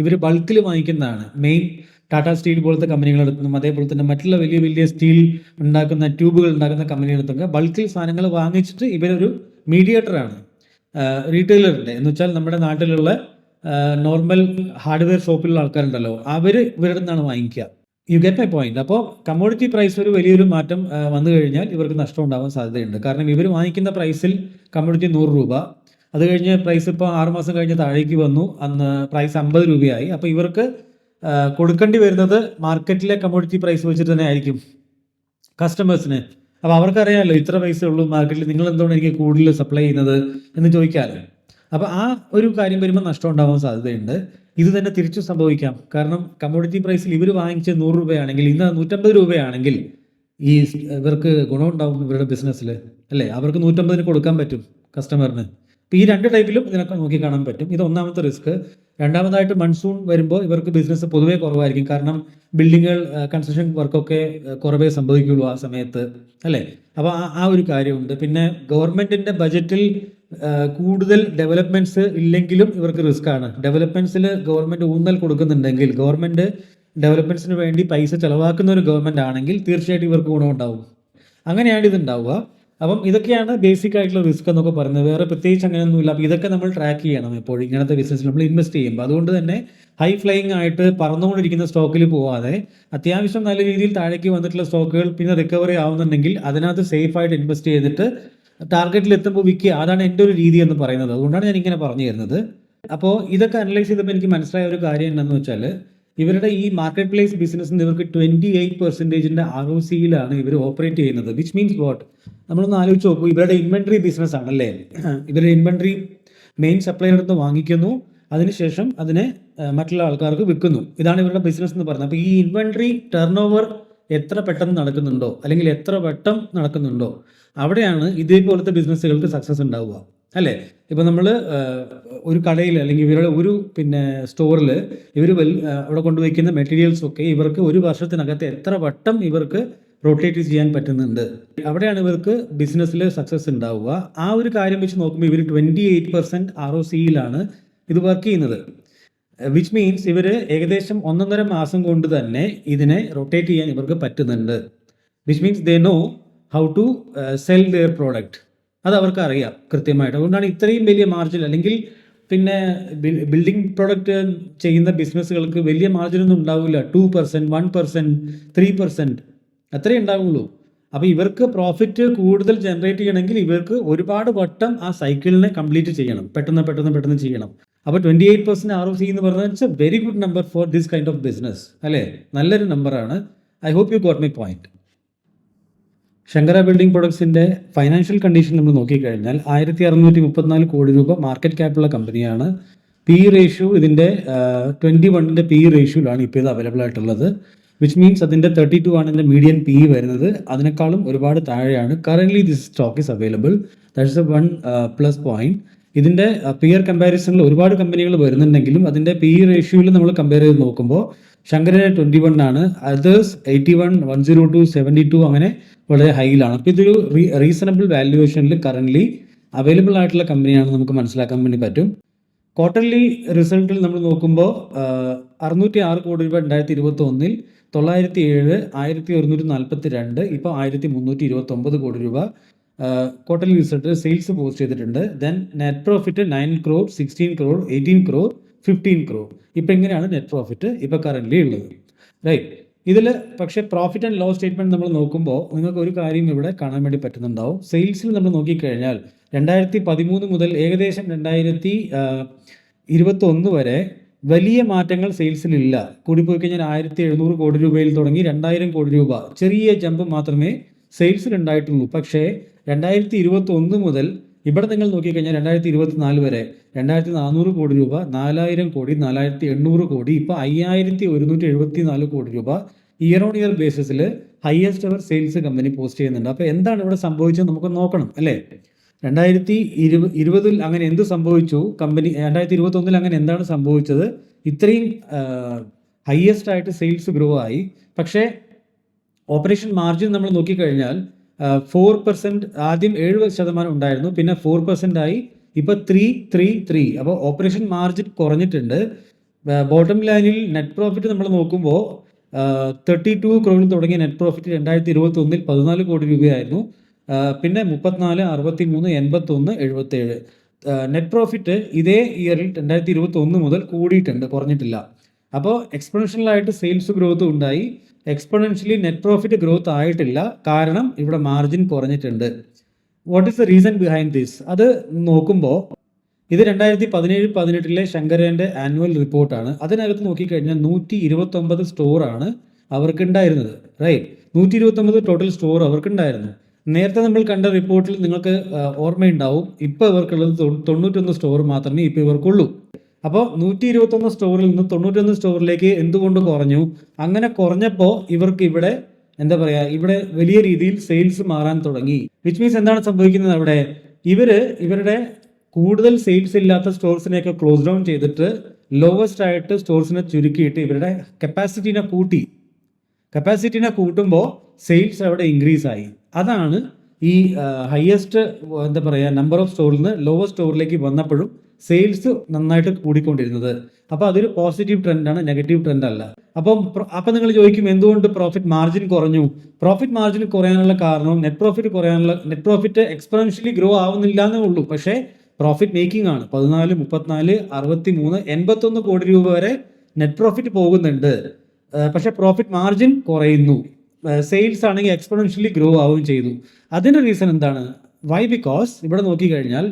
ഇവർ ബൾക്കിൽ വാങ്ങിക്കുന്നതാണ്. മെയിൻ ടാറ്റ സ്റ്റീൽ പോലത്തെ കമ്പനികളെടുത്തും അതേപോലെ തന്നെ മറ്റുള്ള വലിയ വലിയ സ്റ്റീൽ ഉണ്ടാക്കുന്ന ട്യൂബുകൾ ഉണ്ടാക്കുന്ന കമ്പനികളെടുത്തൊക്കെ ബൾക്കിൽ സാധനങ്ങൾ വാങ്ങിച്ചിട്ട് ഇവരൊരു മീഡിയേറ്ററാണ് റീറ്റെയിലറിൻ്റെ. എന്ന് വെച്ചാൽ നമ്മുടെ നാട്ടിലുള്ള നോർമൽ ഹാർഡ്വെയർ ഷോപ്പിലുള്ള ആൾക്കാരുണ്ടല്ലോ, അവർ ഇവരുടെ നിന്നാണ് വാങ്ങിക്കുക. You get my point. അപ്പോൾ കമ്മോഡിറ്റി പ്രൈസ് ഒരു വലിയൊരു മാറ്റം വന്നു കഴിഞ്ഞാൽ ഇവർക്ക് നഷ്ടം ഉണ്ടാവാൻ സാധ്യതയുണ്ട്. കാരണം ഇവർ വാങ്ങിക്കുന്ന പ്രൈസിൽ കമ്മോഡിറ്റി 100 രൂപ, അത് കഴിഞ്ഞ് പ്രൈസ് ഇപ്പോൾ 6 മാസം കഴിഞ്ഞ് താഴേക്ക് വന്നു, അന്ന് പ്രൈസ് 50 രൂപയായി. അപ്പോൾ ഇവർക്ക് കൊടുക്കേണ്ടി വരുന്നത് മാർക്കറ്റിലെ കമ്മോഡിറ്റി പ്രൈസ് വെച്ചിട്ട് തന്നെ ആയിരിക്കും കസ്റ്റമേഴ്സിന്. അപ്പോൾ അവർക്കറിയാമല്ലോ ഇത്ര പൈസ ഉള്ളൂ മാർക്കറ്റിൽ, നിങ്ങൾ എന്തുകൊണ്ട് എനിക്ക് കൂടുതൽ സപ്ലൈ ചെയ്യുന്നത് എന്ന് ചോദിക്കാമല്ലോ. അപ്പോൾ ആ ഒരു കാര്യം വരുമ്പോൾ നഷ്ടം ഉണ്ടാവാൻ സാധ്യതയുണ്ട്. ഇത് തന്നെ തിരിച്ചു സംഭവിക്കാം. കാരണം കമ്മോഡിറ്റി പ്രൈസിൽ ഇവർ വാങ്ങിച്ച 100 രൂപയാണെങ്കിൽ ഇന്ന് 150 രൂപയാണെങ്കിൽ ഇവർക്ക് ഗുണമുണ്ടാവും ഇവരുടെ ബിസിനസ്സിൽ അല്ലേ? അവർക്ക് 150 കൊടുക്കാൻ പറ്റും കസ്റ്റമറിന്. അപ്പോൾ ഈ 2 ടൈപ്പിലും ഇതിനൊക്കെ നോക്കി കാണാൻ പറ്റും. ഇത് ഒന്നാമത്തെ റിസ്ക്. രണ്ടാമതായിട്ട് മൺസൂൺ വരുമ്പോൾ ഇവർക്ക് ബിസിനസ് പൊതുവേ കുറവായിരിക്കും. കാരണം ബിൽഡിങ്ങുകൾ കൺസ്ട്രക്ഷൻ വർക്കൊക്കെ കുറവേ സംഭവിക്കുള്ളൂ ആ സമയത്ത് അല്ലേ? അപ്പോൾ ആ ഒരു കാര്യമുണ്ട്. പിന്നെ ഗവൺമെൻറ്റിൻ്റെ ബജറ്റിൽ കൂടുതൽ ഡെവലപ്മെൻറ്റ്സ് ഇല്ലെങ്കിലും ഇവർക്ക് റിസ്ക്കാണ്. ഡെവലപ്മെൻറ്റ്സിൽ ഗവൺമെൻറ് ഊന്നൽ കൊടുക്കുന്നുണ്ടെങ്കിൽ, ഗവൺമെൻറ് ഡെവലപ്മെൻറ്റ്സിന് വേണ്ടി പൈസ ചിലവാക്കുന്ന ഒരു ഗവൺമെൻറ് ആണെങ്കിൽ തീർച്ചയായിട്ടും ഇവർക്ക് ഗുണമുണ്ടാവും. അങ്ങനെയാണ് ഇതുണ്ടാവുക. അപ്പം ഇതൊക്കെയാണ് ബേസിക് ആയിട്ടുള്ള റിസ്ക് എന്നൊക്കെ പറയുന്നത്. വേറെ പ്രത്യേകിച്ച് അങ്ങനെയൊന്നുമില്ല. അപ്പോൾ ഇതൊക്കെ നമ്മൾ ട്രാക്ക് ചെയ്യണം എപ്പോഴും ഇങ്ങനത്തെ ബിസിനസ്സിൽ നമ്മൾ ഇൻവെസ്റ്റ് ചെയ്യുമ്പോൾ. അതുകൊണ്ട് തന്നെ ഹൈ ഫ്ലൈയിങ് ആയിട്ട് പറന്നുകൊണ്ടിരിക്കുന്ന സ്റ്റോക്കിൽ പോവാതെ അത്യാവശ്യം നല്ല രീതിയിൽ താഴേക്ക് വന്നിട്ടുള്ള സ്റ്റോക്കുകൾ പിന്നെ റിക്കവറി ആവുന്നുണ്ടെങ്കിൽ അതിനകത്ത് സേഫായിട്ട് ഇൻവെസ്റ്റ് ചെയ്തിട്ട് ടാർഗറ്റിൽ എത്തുമ്പോൾ വിൽക്കുക. അതാണ് എൻ്റെ ഒരു രീതി എന്ന് പറയുന്നത്. അതുകൊണ്ടാണ് ഞാൻ ഇങ്ങനെ പറഞ്ഞു തരുന്നത്. അപ്പോൾ ഇതൊക്കെ അനലൈസ് ചെയ്തപ്പോൾ എനിക്ക് മനസ്സിലായ ഒരു കാര്യം എന്താണെന്ന് വെച്ചാൽ ഇവരുടെ ഈ മാർക്കറ്റ് പ്ലേസ് ബിസിനസ്സിന് ഇവർക്ക് 28% ROCയിലാണ് ഇവർ ഓപ്പറേറ്റ് ചെയ്യുന്നത്. Which means what? നമ്മളൊന്ന് ആലോചിച്ച് നോക്കൂ. ഇവരുടെ ഇൻവെൻട്രി ബിസിനസ് ആണല്ലേ. ഇവരുടെ ഇൻവെൻട്രി മെയിൻ സപ്ലൈയർ അടുത്ത് വാങ്ങിക്കുന്നു, അതിനുശേഷം അതിനെ മറ്റുള്ള ആൾക്കാർക്ക് വിൽക്കുന്നു. ഇതാണ് ഇവരുടെ ബിസിനസ് എന്ന് പറയുന്നത്. അപ്പോൾ ഈ ഇൻവെൻട്രി ടേൺ ഓവർ എത്ര പെട്ടെന്ന് നടക്കുന്നുണ്ടോ, അല്ലെങ്കിൽ എത്ര വട്ടം നടക്കുന്നുണ്ടോ, അവിടെയാണ് ഇതേപോലത്തെ ബിസിനസ്സുകൾക്ക് സക്സസ് ഉണ്ടാവുക, അല്ലേ? ഇപ്പോൾ നമ്മൾ ഒരു കടയിൽ അല്ലെങ്കിൽ ഇവരുടെ ഒരു സ്റ്റോറിൽ ഇവർ അവിടെ കൊണ്ടുവയ്ക്കുന്ന മെറ്റീരിയൽസ് ഒക്കെ ഇവർക്ക് ഒരു വർഷത്തിനകത്ത് എത്ര വട്ടം ഇവർക്ക് റൊട്ടേറ്റ് ചെയ്യാൻ പറ്റുന്നുണ്ട്, അവിടെയാണ് ഇവർക്ക് ബിസിനസ്സിൽ സക്സസ് ഉണ്ടാവുക. ആ ഒരു കാര്യം വെച്ച് നോക്കുമ്പോൾ ഇവർ 28% ROCയിലാണ് ഇത് വർക്ക് ചെയ്യുന്നത്. വിച്ച് മീൻസ് ഇവർ ഏകദേശം 1.5 മാസം കൊണ്ട് തന്നെ ഇതിനെ റൊട്ടേറ്റ് ചെയ്യാൻ ഇവർക്ക് പറ്റുന്നുണ്ട്. Which means they know how to sell their product. അത് അവർക്ക് അറിയാം കൃത്യമായിട്ട്. അതുകൊണ്ടാണ് ഇത്രയും വലിയ മാർജിൻ. അല്ലെങ്കിൽ ബിൽഡിംഗ് പ്രോഡക്റ്റ് ചെയ്യുന്ന ബിസിനസ്സുകൾക്ക് വലിയ മാർജിനൊന്നും ഉണ്ടാവില്ല. 2%, 1%, 3% അത്രേ ഉണ്ടാവുള്ളൂ. അപ്പോൾ ഇവർക്ക് പ്രോഫിറ്റ് കൂടുതൽ ജനറേറ്റ് ചെയ്യണമെങ്കിൽ ഇവർക്ക് ഒരുപാട് വട്ടം ആ സൈക്കിളിനെ കംപ്ലീറ്റ് ചെയ്യണം, പെട്ടെന്ന് ചെയ്യണം. അപ്പോൾ 28% ROC എന്ന് പറഞ്ഞാൽ it's a very good number for this kind of business, അല്ലേ? നല്ലൊരു നമ്പറാണ്. I hope you got my point. Shankara building പ്രൊഡക്ട്സിൻ്റെ ഫൈനാൻഷ്യൽ കണ്ടീഷൻ നമ്മൾ നോക്കിക്കഴിഞ്ഞാൽ 1634 കോടി രൂപ മാർക്കറ്റ് ക്യാപ്പുള്ള കമ്പനിയാണ്. PE റേഷ്യോ ഇതിൻ്റെ 21ൻ്റെ PE റേഷ്യോയിലാണ് ഇപ്പോൾ ഇത് അവൈലബിൾ ആയിട്ടുള്ളത്. വിച്ച് മീൻസ് അതിൻ്റെ 32 ആണ് ഇതിൻ്റെ മീഡിയൻ PE വരുന്നത്. അതിനേക്കാളും ഒരുപാട് താഴെയാണ് currently this stock is available. That's A one plus point. ഇതിൻ്റെ പിയർ കമ്പാരിസണിൽ ഒരുപാട് കമ്പനികൾ വരുന്നുണ്ടെങ്കിലും അതിൻ്റെ PE റേഷ്യോയിൽ നമ്മൾ കമ്പയർ ചെയ്ത് നോക്കുമ്പോൾ ശങ്കരന് 21 ആണ്, അതേഴ്സ് 81, 102, 72 അങ്ങനെ വളരെ ഹൈയിലാണ്. അപ്പോൾ ഇതൊരു റീസണബിൾ വാല്യുവേഷനിൽ കറൻ്റ്ലി അവൈലബിൾ ആയിട്ടുള്ള കമ്പനിയാണ് നമുക്ക് മനസ്സിലാക്കാൻ വേണ്ടി പറ്റും. ക്വാർട്ടർലി റിസൾട്ടിൽ നമ്മൾ നോക്കുമ്പോൾ 606 കോടി രൂപ 2021, 907, 1142, ഇപ്പോൾ 1329 കോടി രൂപ ക്വാർട്ടർലി റിസൾട്ട് സെയിൽസ് പോസ്റ്റ് ചെയ്തിട്ടുണ്ട്. Then net profit 9 crore, 16 crore, 18 crore, 15 crore. ഇപ്പോൾ എങ്ങനെയാണ് നെറ്റ് പ്രോഫിറ്റ് ഇപ്പോൾ കറൻ്റ്ലി ഉള്ളത്, റൈറ്റ്? ഇതിൽ പക്ഷേ പ്രോഫിറ്റ് ആൻഡ് ലോസ് സ്റ്റേറ്റ്മെൻറ്റ് നമ്മൾ നോക്കുമ്പോൾ നിങ്ങൾക്ക് ഒരു കാര്യം ഇവിടെ കാണാൻ വേണ്ടി പറ്റുന്നുണ്ടാവും. സെയിൽസിൽ നമ്മൾ നോക്കിക്കഴിഞ്ഞാൽ 2013 മുതൽ ഏകദേശം 2021 വരെ വലിയ മാറ്റങ്ങൾ സെയിൽസിലില്ല. കൂടിപ്പോയി കഴിഞ്ഞാൽ 1700 കോടി രൂപയിൽ തുടങ്ങി 2000 കോടി രൂപ ചെറിയ ജമ്പ് മാത്രമേ സെയിൽസിൽ ഉണ്ടായിട്ടുള്ളൂ. പക്ഷേ 2021 മുതൽ ഇവിടെ നിങ്ങൾ നോക്കിക്കഴിഞ്ഞാൽ 2024 വരെ 2400 കോടി രൂപ, 4000 കോടി, 4800 കോടി, ഇപ്പോൾ 5174 കോടി രൂപ ഇയർ ഓൺ ഇയർ ബേസിസിൽ highest ever sales company post ചെയ്യുന്നുണ്ട്. അപ്പോൾ എന്താണ് ഇവിടെ സംഭവിച്ചത് നമുക്ക് നോക്കണം, അല്ലേ? 2020 അങ്ങനെ എന്ത് സംഭവിച്ചു? കമ്പനി 2021 അങ്ങനെ എന്താണ് സംഭവിച്ചത്? ഇത്രയും ഹയസ്റ്റ് ആയിട്ട് സെയിൽസ് ഗ്രോ ആയി. പക്ഷേ ഓപ്പറേഷൻ മാർജിൻ നമ്മൾ നോക്കിക്കഴിഞ്ഞാൽ 4%, ആദ്യം 7% ഉണ്ടായിരുന്നു, പിന്നെ 4% ആയി, ഇപ്പോൾ 333. അപ്പോൾ ഓപ്പറേഷൻ മാർജിൻ കുറഞ്ഞിട്ടുണ്ട്. ബോട്ടം ലൈനിൽ നെറ്റ് പ്രോഫിറ്റ് നമ്മൾ നോക്കുമ്പോൾ 32 crore തുടങ്ങിയ നെറ്റ് പ്രോഫിറ്റ് 2021 14 കോടി രൂപയായിരുന്നു. പിന്നെ 34, 63, 81, 77. നെറ്റ് പ്രോഫിറ്റ് ഇതേ ഇയറിൽ 2021 മുതൽ കൂടിയിട്ടുണ്ട്, കുറഞ്ഞിട്ടില്ല. അപ്പോൾ എക്സ്പൊണൻഷ്യലായിട്ട് സെയിൽസ് ഗ്രോത്ത് ഉണ്ടായി, എക്സ്പൊണൻഷ്യലി നെറ്റ് പ്രോഫിറ്റ് ഗ്രോത്ത് ആയിട്ടില്ല. കാരണം ഇവിടെ മാർജിൻ കുറഞ്ഞിട്ടുണ്ട്. What is the reason behind this? അത് നോക്കുമ്പോൾ ഇത് 2017-18 ശങ്കരൻ്റെ ആനുവൽ റിപ്പോർട്ടാണ്. അതിനകത്ത് നോക്കിക്കഴിഞ്ഞാൽ 129 സ്റ്റോറാണ് അവർക്കുണ്ടായിരുന്നത്, റൈറ്റ്? 129 ടോട്ടൽ സ്റ്റോർ അവർക്കുണ്ടായിരുന്നു. നേരത്തെ നമ്മൾ കണ്ട റിപ്പോർട്ടിൽ നിങ്ങൾക്ക് ഓർമ്മയുണ്ടാവും, ഇപ്പോൾ ഇവർക്കുള്ളത് 91 സ്റ്റോർ മാത്രമേ ഇപ്പോൾ ഇവർക്കുള്ളൂ. അപ്പോൾ 121 സ്റ്റോറിൽ നിന്ന് 91 സ്റ്റോറിലേക്ക് എന്തുകൊണ്ട് കുറഞ്ഞു? അങ്ങനെ കുറഞ്ഞപ്പോൾ ഇവർക്ക് ഇവിടെ എന്താ പറയുക, ഇവിടെ വലിയ രീതിയിൽ സെയിൽസ് മാറാൻ തുടങ്ങി. വിച്ച് മീൻസ് എന്താണ് സംഭവിക്കുന്നത്? അവിടെ ഇവരുടെ കൂടുതൽ സെയിൽസ് ഇല്ലാത്ത സ്റ്റോർസിനെയൊക്കെ ക്ലോസ് ഡൗൺ ചെയ്തിട്ട് ലോവസ്റ്റ് ആയിട്ട് സ്റ്റോർസിനെ ചുരുക്കിയിട്ട് ഇവരുടെ കപ്പാസിറ്റിനെ കൂട്ടുമ്പോൾ സെയിൽസ് അവിടെ ഇൻക്രീസ് ആയി. അതാണ് ഈ ഹയസ്റ്റ് എന്താ പറയുക നമ്പർ ഓഫ് സ്റ്റോറിൽ നിന്ന് ലോവർ സ്റ്റോറിലേക്ക് വന്നപ്പോഴും സെയിൽസ് നന്നായിട്ട് കൂടിക്കൊണ്ടിരുന്നത്. അപ്പോൾ അതൊരു പോസിറ്റീവ് ട്രെൻഡാണ്, നെഗറ്റീവ് ട്രെൻഡ് അല്ല. അപ്പം നിങ്ങൾ ചോദിക്കും എന്തുകൊണ്ട് പ്രോഫിറ്റ് മാർജിൻ കുറഞ്ഞു? പ്രോഫിറ്റ് മാർജിൻ കുറയാനുള്ള കാരണം നെറ്റ് പ്രോഫിറ്റ് എക്സ്പൊണൻഷ്യലി ഗ്രോ ആവുന്നില്ല എന്നേ ഉള്ളൂ. പക്ഷേ പ്രോഫിറ്റ് മേക്കിംഗ് ആണ്. 14, 34, 63, 81 കോടി രൂപ വരെ നെറ്റ് പ്രോഫിറ്റ് പോകുന്നുണ്ട്. പക്ഷേ പ്രോഫിറ്റ് മാർജിൻ കുറയുന്നു. സെയിൽസ് ആണെങ്കിൽ എക്സ്പൊണൻഷ്യലി ഗ്രോ ആവുകയും ചെയ്തു. അതിൻ്റെ റീസൺ എന്താണ്? വൈ? ബിക്കോസ് ഇവിടെ നോക്കിക്കഴിഞ്ഞാൽ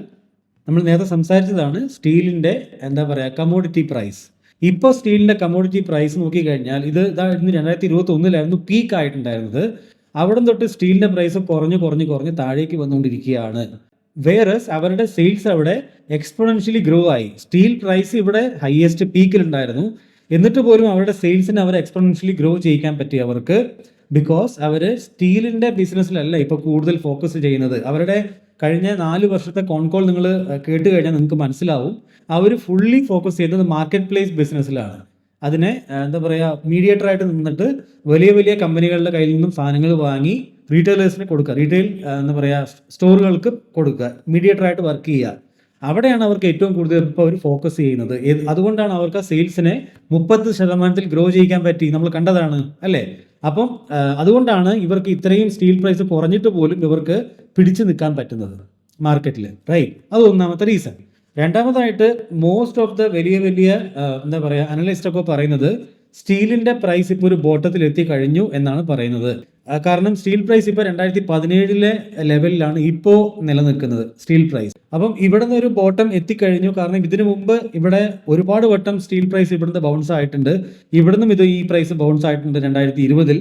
നമ്മൾ നേരത്തെ സംസാരിച്ചതാണ് സ്റ്റീലിൻ്റെ എന്താ പറയുക കമോഡിറ്റി പ്രൈസ്. ഇപ്പോൾ സ്റ്റീലിൻ്റെ കമ്മോഡിറ്റി പ്രൈസ് നോക്കിക്കഴിഞ്ഞാൽ ഇത് ഇന്ന് 2021 പീക്ക് ആയിട്ടുണ്ടായിരുന്നത്. അവിടെ തൊട്ട് സ്റ്റീലിൻ്റെ പ്രൈസ് കുറഞ്ഞ് താഴേക്ക് വന്നുകൊണ്ടിരിക്കുകയാണ്. വേറസ് അവരുടെ സെയിൽസ് അവിടെ എക്സ്പോണൻഷ്യലി ഗ്രോ ആയി. സ്റ്റീൽ പ്രൈസ് ഇവിടെ ഹയസ്റ്റ് പീക്കിലുണ്ടായിരുന്നു, എന്നിട്ട് പോലും അവരുടെ സെയിൽസിന് അവർ എക്സ്പോണൻഷ്യലി ഗ്രോ ചെയ്യിക്കാൻ പറ്റി അവർക്ക്. ബിക്കോസ് അവർ സ്റ്റീലിൻ്റെ ബിസിനസ്സിലല്ല ഇപ്പോൾ കൂടുതൽ ഫോക്കസ് ചെയ്യുന്നത്. അവരുടെ കഴിഞ്ഞ 4 വർഷത്തെ കോൺകോൾ നിങ്ങൾ കേട്ട് കഴിഞ്ഞാൽ നിങ്ങൾക്ക് മനസ്സിലാവും, അവർ ഫുള്ളി ഫോക്കസ് ചെയ്യുന്നത് മാർക്കറ്റ് പ്ലേസ് ബിസിനസ്സിലാണ്. അതിനെ എന്താ പറയുക, മീഡിയേറ്ററായിട്ട് നിന്നിട്ട് വലിയ വലിയ കമ്പനികളുടെ കയ്യിൽ നിന്നും സാധനങ്ങൾ വാങ്ങി റീറ്റെയിലേഴ്സിന് കൊടുക്കുക, റീറ്റെയിൽ എന്താ പറയുക സ്റ്റോറുകൾക്ക് കൊടുക്കുക, മീഡിയേറ്ററായിട്ട് വർക്ക് ചെയ്യുക. അവിടെയാണ് അവർക്ക് ഏറ്റവും കൂടുതൽ ഇപ്പോൾ അവർ ഫോക്കസ് ചെയ്യുന്നത്. അതുകൊണ്ടാണ് അവർക്ക് ആ സെയിൽസിനെ 30% ഗ്രോ ചെയ്യിക്കാൻ പറ്റി, നമ്മൾ കണ്ടതാണ് അല്ലേ. അപ്പം അതുകൊണ്ടാണ് ഇവർക്ക് ഇത്രയും സ്റ്റീൽ പ്രൈസ് കുറഞ്ഞിട്ട് പോലും ഇവർക്ക് പിടിച്ചു നിൽക്കാൻ പറ്റുന്നത് മാർക്കറ്റിൽ, റൈറ്റ്. അത് ഒന്നാമത്തെ റീസൺ. രണ്ടാമതായിട്ട് മോസ്റ്റ് ഓഫ് ദ വലിയ എന്താ പറയുക അനലിസ്റ്റൊക്കെ പറയുന്നത് സ്റ്റീലിൻ്റെ പ്രൈസ് ഇപ്പോൾ ഒരു ബോട്ടത്തിൽ എത്തിക്കഴിഞ്ഞു എന്നാണ് പറയുന്നത്. കാരണം സ്റ്റീൽ പ്രൈസ് ഇപ്പോൾ 2017 ലെവലിലാണ് ഇപ്പോൾ നിലനിൽക്കുന്നത് സ്റ്റീൽ പ്രൈസ്. അപ്പം ഇവിടെ നിന്ന് ഒരു ബോട്ടം എത്തിക്കഴിഞ്ഞു. കാരണം ഇതിനു മുമ്പ് ഇവിടെ ഒരുപാട് വട്ടം സ്റ്റീൽ പ്രൈസ് ഇവിടുന്ന് ബൗൺസ് ആയിട്ടുണ്ട്, ഇവിടുന്നും ഈ പ്രൈസ് ബൗൺസ് ആയിട്ടുണ്ട് 2020.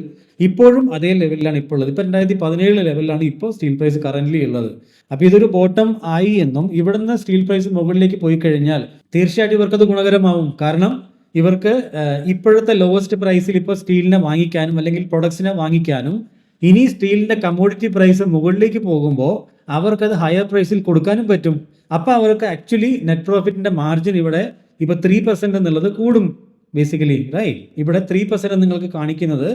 ഇപ്പോഴും അതേ ലെവലിലാണ് ഇപ്പോൾ ഉള്ളത്. ഇപ്പോൾ 2017 ലെവലിലാണ് ഇപ്പോൾ സ്റ്റീൽ പ്രൈസ് കറൻ്റ്ലി ഉള്ളത്. അപ്പോൾ ഇതൊരു ബോട്ടം ആയി എന്നും ഇവിടുന്ന് സ്റ്റീൽ പ്രൈസ് മുകളിലേക്ക് പോയി കഴിഞ്ഞാൽ തീർച്ചയായിട്ടും ഇവർക്കത് ഗുണകരമാവും. കാരണം ഇവർക്ക് ഇപ്പോഴത്തെ ലോവസ്റ്റ് പ്രൈസിൽ ഇപ്പോൾ സ്റ്റീലിനെ വാങ്ങിക്കാനും അല്ലെങ്കിൽ പ്രൊഡക്ട്സിനെ വാങ്ങിക്കാനും, ഇനി സ്റ്റീലിൻ്റെ കമ്മോഡിറ്റി പ്രൈസ് മുകളിലേക്ക് പോകുമ്പോൾ അവർക്കത് ഹയർ പ്രൈസിൽ കൊടുക്കാനും പറ്റും. അപ്പോൾ അവർക്ക് ആക്ച്വലി നെറ്റ് പ്രോഫിറ്റിൻ്റെ മാർജിൻ ഇവിടെ ഇപ്പോൾ 3% എന്നുള്ളത് കൂടും ബേസിക്കലി, റൈറ്റ്. ഇവിടെ 3% നിങ്ങൾക്ക് കാണിക്കുന്നത്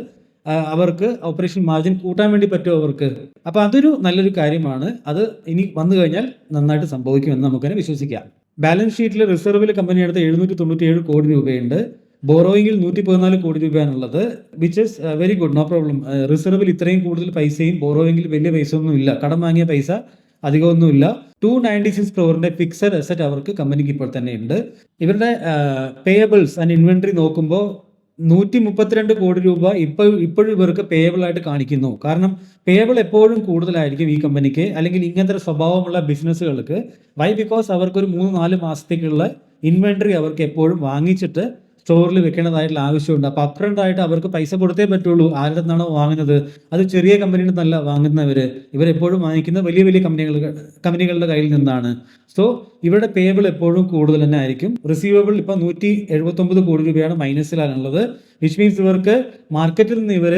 അവർക്ക് ഓപ്പറേഷൻ മാർജിൻ കൂട്ടാൻ വേണ്ടി പറ്റും അവർക്ക്. അപ്പോൾ അതൊരു നല്ലൊരു കാര്യമാണ്. അത് ഇനി വന്നു കഴിഞ്ഞാൽ നന്നായിട്ട് സംഭവിക്കുമെന്ന് നമുക്കതിനെ വിശ്വസിക്കാം. ബാലൻസ് ഷീറ്റിൽ റിസർവിൽ കമ്പനി എടുത്ത് 797 കോടി രൂപയുണ്ട്. ബോറോയിങ്ങിൽ 114 കോടി രൂപയാണുള്ളത്, which is very good, no problem. റിസർവിൽ ഇത്രയും കൂടുതൽ പൈസയും ബോറോയിങ്ങിൽ വലിയ പൈസ ഒന്നും ഇല്ല, കടം വാങ്ങിയ പൈസ അധികമൊന്നുമില്ല. 296 crore ഫിക്സഡ് അസറ്റ് അവർക്ക് കമ്പനിക്ക് ഇപ്പോൾ തന്നെ ഉണ്ട്. ഇവരുടെ പേയബിൾസ് ആൻഡ് ഇൻവെന്ററി നോക്കുമ്പോൾ 132 കോടി രൂപ ഇപ്പോഴും ഇവർക്ക് പേയബിൾ ആയിട്ട് കാണിക്കുന്നു. കാരണം പേയബിൾ എപ്പോഴും കൂടുതലായിരിക്കും ഈ കമ്പനിക്ക്, അല്ലെങ്കിൽ ഇങ്ങനത്തെ സ്വഭാവമുള്ള ബിസിനസ്സുകൾക്ക്. വൈ? ബിക്കോസ് അവർക്കൊരു 3-4 മാസത്തേക്കുള്ള ഇൻവെന്ററി അവർക്ക് എപ്പോഴും വാങ്ങിച്ചിട്ട് സ്റ്റോറിൽ വെക്കേണ്ടതായിട്ടുള്ള ആവശ്യമുണ്ട്. അപ്പോൾ അപ്രണ്ട് ആയിട്ട് അവർക്ക് പൈസ കൊടുത്തേ പറ്റുള്ളൂ. ആരുടെ നിന്നാണോ വാങ്ങുന്നത്, അത് ചെറിയ കമ്പനിയിൽ നിന്നല്ല വാങ്ങുന്നവർ, ഇവരെപ്പോഴും വാങ്ങിക്കുന്ന വലിയ കമ്പനികളുടെ കയ്യിൽ നിന്നാണ്. സോ ഇവരുടെ പേയബിൾ എപ്പോഴും കൂടുതൽ തന്നെ ആയിരിക്കും. റിസീവബിൾ ഇപ്പോൾ 179 കോടി രൂപയാണ് മൈനസിലാണുള്ളത്. വിച്ച് മീൻസ് ഇവർക്ക് മാർക്കറ്റിൽ നിന്ന് ഇവർ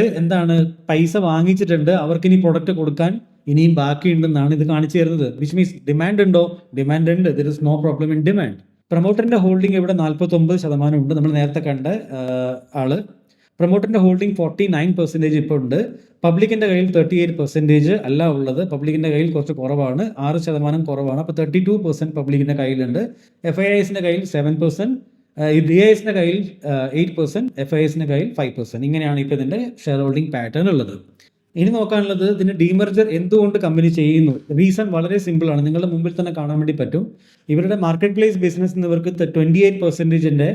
പൈസ വാങ്ങിച്ചിട്ടുണ്ട്, അവർക്കിനി പ്രൊഡക്റ്റ് കൊടുക്കാൻ ഇനിയും ബാക്കിയുണ്ടെന്നാണ് ഇത് കാണിച്ചു തരുന്നത്. വിച്ച് മീൻസ് ഡിമാൻഡ് ഉണ്ടോ? ഡിമാൻഡ് ഉണ്ട്. There is no problem in demand. പ്രൊമോട്ടറിൻ്റെ ഹോൾഡിംഗ് ഇവിടെ 49% ഉണ്ട്. നമ്മൾ നേരത്തെ കണ്ട ആള് പ്രൊമോട്ടറിൻ്റെ ഹോൾഡിംഗ് 49% ഇപ്പോൾ ഉണ്ട്. പബ്ലിക്കിൻ്റെ കയ്യിൽ 38% അല്ല ഉള്ളത്. പബ്ലിക്കിൻ്റെ കയ്യിൽ കുറച്ച് കുറവാണ്, 6% കുറവാണ്. അപ്പോൾ 32% പബ്ലിക്കിൻ്റെ കയ്യിലുണ്ട്. FIIസിൻ്റെ കയ്യിൽ 7%, DISൻ്റെ കയ്യിൽ 8%, FIIസിൻ്റെ കയ്യിൽ 5%. ഇങ്ങനെയാണ് ഇപ്പോൾ ഇതിൻ്റെ ഷെയർ ഹോൾഡിംഗ് പാറ്റേൺ ഉള്ളത്. ഇനി നോക്കാനുള്ളത് ഇതിന് ഡീമർജർ എന്തുകൊണ്ട് കമ്പനി ചെയ്യുന്നു. റീസൺ വളരെ സിമ്പിളാണ്, നിങ്ങളുടെ മുമ്പിൽ തന്നെ കാണാൻ വേണ്ടി പറ്റും. ഇവരുടെ മാർക്കറ്റ് പ്ലേസ് ബിസിനസ് ഇവർക്ക് 28%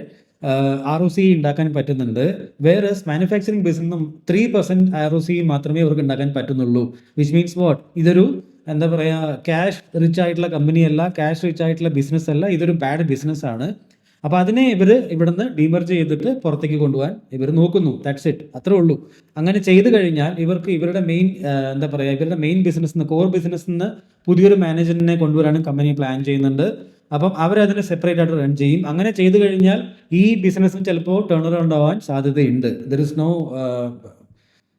ROC ഉണ്ടാക്കാൻ പറ്റുന്നുണ്ട്. വേറെ മാനുഫാക്ചറിങ് ബിസിനസ്സും 3% ROC മാത്രമേ ഇവർക്ക് ഉണ്ടാക്കാൻ പറ്റുന്നുള്ളൂ. Which means what? ഇതൊരു എന്താ പറയുക, ക്യാഷ് റിച്ച് ആയിട്ടുള്ള കമ്പനിയല്ല, ക്യാഷ് റിച്ച് ആയിട്ടുള്ള ബിസിനസ് അല്ല, ഇതൊരു ബാഡ് ബിസിനസ്സാണ്. അപ്പോൾ അതിനെ ഇവർ ഇവിടുന്ന് ഡീമർജ് ചെയ്തിട്ട് പുറത്തേക്ക് കൊണ്ടുപോകാൻ ഇവർ നോക്കുന്നു. ദാറ്റ്സ് ഇറ്റ്, അത്രേ ഉള്ളൂ. അങ്ങനെ ചെയ്തു കഴിഞ്ഞാൽ ഇവർക്ക് ഇവരുടെ മെയിൻ എന്താ പറയുക, ഇവരുടെ മെയിൻ ബിസിനസ്സിൽ നിന്ന്, കോർ ബിസിനസ്സിൽ നിന്ന് പുതിയൊരു മാനേജറിനെ കൊണ്ടുവരാനും കമ്പനി പ്ലാൻ ചെയ്യുന്നുണ്ട്. അപ്പം അവരതിനെ സെപ്പറേറ്റ് ആയിട്ട് റൺ ചെയ്യും. അങ്ങനെ ചെയ്തു കഴിഞ്ഞാൽ ഈ ബിസിനസ്സിന് ചിലപ്പോൾ ടേൺ അറൗണ്ട് ആവാൻ സാധ്യതയുണ്ട്. ദർ ഇസ് നോ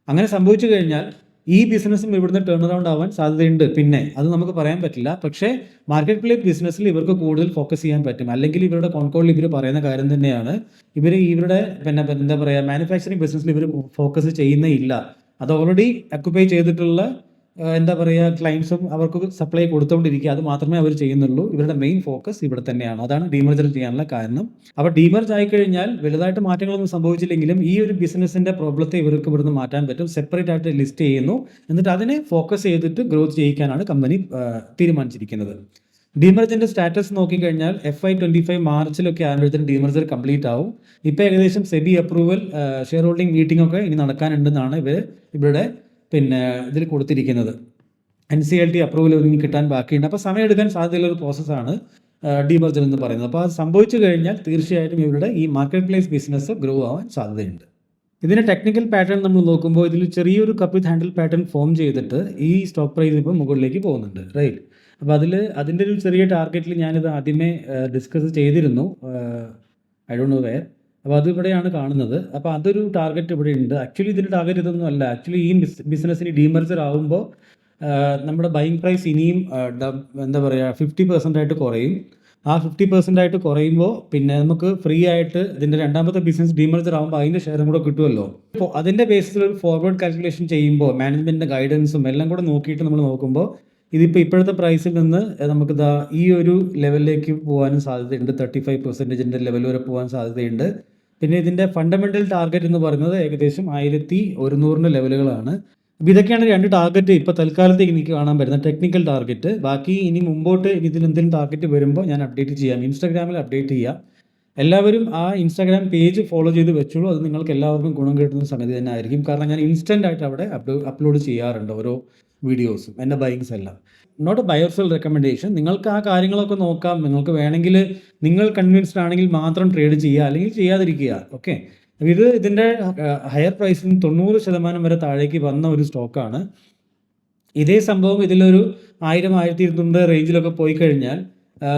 അങ്ങനെ സംഭവിച്ചു കഴിഞ്ഞാൽ ഈ ബിസിനസ്സും ഇവിടുന്ന് ടേൺ അറൗണ്ട് ആവാൻ സാധ്യതയുണ്ട്. പിന്നെ അത് നമുക്ക് പറയാൻ പറ്റില്ല. പക്ഷേ മാർക്കറ്റ് പ്ലേസ് ബിസിനസ്സിൽ ഇവർക്ക് കൂടുതൽ ഫോക്കസ് ചെയ്യാൻ പറ്റും. അല്ലെങ്കിൽ ഇവരുടെ കോൺകോളിൽ ഇവർ പറയുന്ന കാര്യം തന്നെയാണ്, ഇവരുടെ എന്താ പറയുക, മാനുഫാക്ചറിങ് ബിസിനസ്സിൽ ഇവർ ഫോക്കസ് ചെയ്യുന്നേ ഇല്ല. അത് ഓൾറെഡി അക്യുപ്പൈ ചെയ്തിട്ടുള്ള എന്താ പറയുക ക്ലയൻസും അവർക്ക് സപ്ലൈ കൊടുത്തുകൊണ്ടിരിക്കുക, അത് മാത്രമേ അവർ ചെയ്യുന്നുള്ളൂ. ഇവരുടെ മെയിൻ ഫോക്കസ് ഇവിടെ തന്നെയാണ്. അതാണ് ഡീമർജർ ചെയ്യാനുള്ള കാരണം. അപ്പോൾ ഡീമർജ് ആയിക്കഴിഞ്ഞാൽ വലുതായിട്ട് മാറ്റങ്ങളൊന്നും സംഭവിച്ചില്ലെങ്കിലും ഈ ഒരു ബിസിനസ്സിൻ്റെ പ്രോബ്ലത്തെ ഇവർക്ക് ഇവിടുന്ന് മാറ്റാൻ പറ്റും. സെപ്പറേറ്റ് ആയിട്ട് ലിസ്റ്റ് ചെയ്യുന്നു, എന്നിട്ട് അതിനെ ഫോക്കസ് ചെയ്തിട്ട് ഗ്രോത്ത് ചെയ്യിക്കാനാണ് കമ്പനി തീരുമാനിച്ചിരിക്കുന്നത്. ഡീമർജറിൻ്റെ സ്റ്റാറ്റസ് നോക്കിക്കഴിഞ്ഞാൽ FY25 മാർച്ചിലൊക്കെ ആകുമ്പോഴത്തേക്കും ഡീമർജർ കംപ്ലീറ്റ് ആവും. ഇപ്പോൾ ഏകദേശം SEBI approval share holding meeting ഒക്കെ ഇനി നടക്കാനുണ്ടെന്നാണ് ഇവരുടെ ഇതിൽ കൊടുത്തിരിക്കുന്നത്. NCLT അപ്രൂവൽ ഒരുങ്ങി കിട്ടാൻ ബാക്കിയുണ്ട്. അപ്പോൾ സമയം എടുക്കാൻ സാധ്യതയുള്ളൊരു പ്രോസസ്സാണ്. ഡീമർജർ എന്ന് പറയുന്നത്. അപ്പോൾ അത് സംഭവിച്ചു കഴിഞ്ഞാൽ തീർച്ചയായിട്ടും ഇവരുടെ ഈ മാർക്കറ്റ് പ്ലേസ് ബിസിനസ് ഗ്രോ ആവാൻ സാധ്യതയുണ്ട്. ഇതിൻ്റെ ടെക്നിക്കൽ പാറ്റേൺ നമ്മൾ നോക്കുമ്പോൾ ഇതിൽ ചെറിയൊരു കപ്പ് വിത്ത് ഹാൻഡിൽ പാറ്റേൺ ഫോം ചെയ്തിട്ട് ഈ സ്റ്റോക്ക് പ്രൈസ് ഇപ്പോൾ മുകളിലേക്ക് പോകുന്നുണ്ട്, റൈറ്റ്. അപ്പോൾ അതിൻ്റെ ഒരു ചെറിയ ടാർഗറ്റിൽ ഞാനിത് ആദ്യമേ ഡിസ്കസ് ചെയ്തിരുന്നു, ഐ ഡോണ്ട് നോ വെയർ. അപ്പോൾ അതിവിടെയാണ് കാണുന്നത്. അപ്പോൾ അതൊരു ടാർഗറ്റ് ഇവിടെ ഉണ്ട്. ആക്ച്വലി ഇതിൻ്റെ ടാർഗറ്റ് ഇതൊന്നും അല്ല. ആക്ച്വലി ഈ ബിസിനസ്സിന് ഡീമർജർ ആകുമ്പോൾ നമ്മുടെ ബൈങ് പ്രൈസ് ഇനിയും എന്താ പറയുക 50% ആയിട്ട് കുറയും. ആ 50% ആയിട്ട് കുറയുമ്പോൾ പിന്നെ നമുക്ക് ഫ്രീ ആയിട്ട് ഇതിൻ്റെ രണ്ടാമത്തെ ബിസിനസ് ഡീമർജർ ആകുമ്പോൾ അതിൻ്റെ ഷെയറും കൂടെ കിട്ടുമല്ലോ. അപ്പോൾ അതിൻ്റെ ബേസിൽ ഒരു ഫോർവേഡ് കാൽക്കുലേഷൻ ചെയ്യുമ്പോൾ മാനേജ്മെൻറ്റിൻ്റെ ഗൈഡൻസും എല്ലാം കൂടെ നോക്കിയിട്ട് നമ്മൾ നോക്കുമ്പോൾ ഇതിപ്പോൾ ഇപ്പോഴത്തെ പ്രൈസിൽ നിന്ന് നമുക്ക് ഈ ഒരു ലെവലിലേക്ക് പോകാനും സാധ്യതയുണ്ട്. 35% ലെവൽ വരെ പോകാൻ സാധ്യതയുണ്ട്. പിന്നെ ഇതിൻ്റെ ഫണ്ടമെൻ്റൽ ടാർഗറ്റ് എന്ന് പറയുന്നത് ഏകദേശം 1100 ലെവലുകളാണ്. അപ്പോൾ ഇതൊക്കെയാണ് 2 ടാർഗറ്റ് ഇപ്പോൾ തൽക്കാലത്തേക്ക് എനിക്ക് കാണാൻ പറ്റുന്ന ടെക്നിക്കൽ ടാർഗറ്റ്. ബാക്കി ഇനി മുമ്പോട്ട് ഇതിലെന്തെങ്കിലും ടാർഗറ്റ് വരുമ്പോൾ ഞാൻ അപ്ഡേറ്റ് ചെയ്യാം, ഇൻസ്റ്റാഗ്രാമിൽ അപ്ഡേറ്റ് ചെയ്യാം. എല്ലാവരും ആ ഇൻസ്റ്റാഗ്രാം പേജ് ഫോളോ ചെയ്ത് വെച്ചോളൂ. അത് നിങ്ങൾക്ക് എല്ലാവർക്കും ഗുണം കിട്ടുന്ന സംഗതി തന്നെ ആയിരിക്കും. കാരണം ഞാൻ ഇൻസ്റ്റൻ്റ് ആയിട്ട് അവിടെ അപ്ലോഡ് ചെയ്യാറുണ്ട് ഓരോ വീഡിയോസും, എൻ്റെ ബൈങ്സ് എല്ലാം. Not a buy or sell recommendation. നിങ്ങൾക്ക് ആ കാര്യങ്ങളൊക്കെ നോക്കാം. നിങ്ങൾക്ക് വേണമെങ്കിൽ നിങ്ങൾ കൺവിൻസ്ഡ് ആണെങ്കിൽ മാത്രം ട്രേഡ് ചെയ്യുക, അല്ലെങ്കിൽ ചെയ്യാതിരിക്കുക. ഓക്കെ. ഇതിൻ്റെ ഹയർ പ്രൈസിൽ 90% വരെ താഴേക്ക് വന്ന ഒരു സ്റ്റോക്കാണ്. ഇതേ സംഭവം ഇതിലൊരു 1000-1200 റേഞ്ചിലൊക്കെ പോയി കഴിഞ്ഞാൽ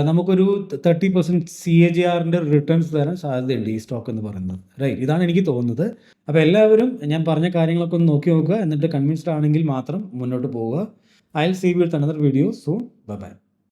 നമുക്കൊരു 30% CAGRൻ്റെ റിട്ടേൺസ് തരാൻ സാധ്യതയുണ്ട് ഈ സ്റ്റോക്ക് എന്ന് പറയുന്നത്, റൈറ്റ്. ഇതാണ് എനിക്ക് തോന്നുന്നത്. അപ്പോൾ എല്ലാവരും ഞാൻ പറഞ്ഞ കാര്യങ്ങളൊക്കെ ഒന്ന് നോക്കി നോക്കുക. എന്നിട്ട് കൺവിൻസ്ഡ് ആണെങ്കിൽ മാത്രം മുന്നോട്ട് പോവുക. I will see you with another video soon. Bye by.